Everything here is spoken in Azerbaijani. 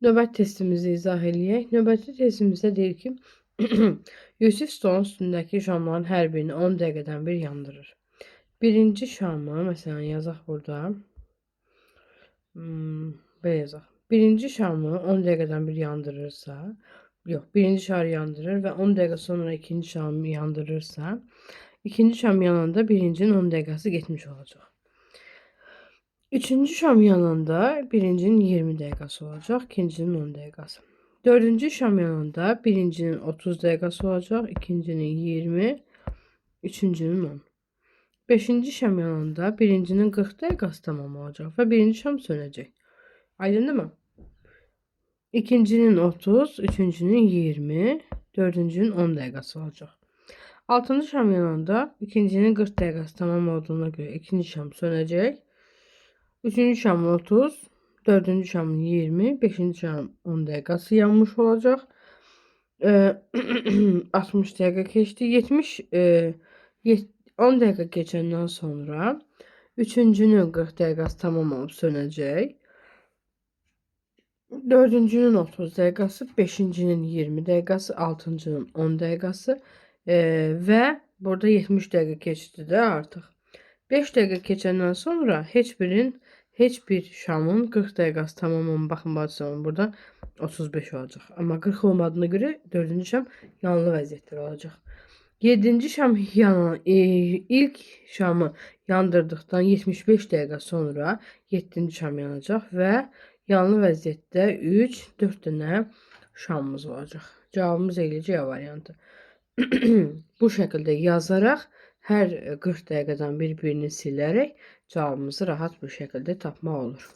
Növbəti testimizi izah eləyək. Növbəti testimizdə deyir ki, Yusif stolun üstündəki şamların hər birini 10 dəqiqədən bir yandırır. Birinci şamı, məsələn yazaq burada. Belə yazaq. Birinci şamı 10 dəqiqədən bir yandırırsa, birinci şarı yandırır və 10 dəqiqə sonra ikinci şamı yandırırsa, ikinci şam yananda birincinin 10 dəqiqəsi getmiş olacaq. Üçüncü şam yanında birincinin 20 dəqiqəsi olacaq, ikincinin 10 dəqiqəsi. Dördüncü şam yanında birincinin 30 dəqiqəsi olacaq, ikincinin 20, üçüncünün 10. Beşinci şam yanında birincinin 40 dəqiqəsi tamam olacaq və birinci şam sönəcək. Aydındır mı? İkincinin 30, üçüncünün 20, dördüncünün 10 dəqiqəsi olacaq. Altıncı şam yanında ikincinin 40 dəqiqəsi tamam olduğuna görə ikinci şam sönəcək. Üçüncü şamın 30, dördüncü şamın 20, beşinci şamın 10 dəqiqəsi yanmış olacaq. 60 dəqiqə keçdi. 10 dəqiqə keçəndən sonra üçüncünün 40 dəqiqəsi tamam olub sönəcək. Dördüncünün 30 dəqiqəsi, beşincinin 20 dəqiqəsi, altıncının 10 dəqiqəsi və burada 70 dəqiqə keçdi də artıq. 5 dəqiqə keçəndən sonra heç bir şamın 40 dəqiqəsi tamam olub. Baxın bacılarım, burada 35 olacaq. Amma 40 olmadığına görə 4-cü şam yanılı vəziyyətdə olacaq. 7-ci şam ilk şamı yandırdıqdan 75 dəqiqə sonra 7-ci şam yanacaq və yanılı vəziyyətdə 3-4 dənə şamımız olacaq. Cavabımız eləcək A variantı. Bu şəkildə yazaraq hər 40 dəqiqədən bir-birini silərək cavabımızı rahat bir şəkildə tapmaq olur.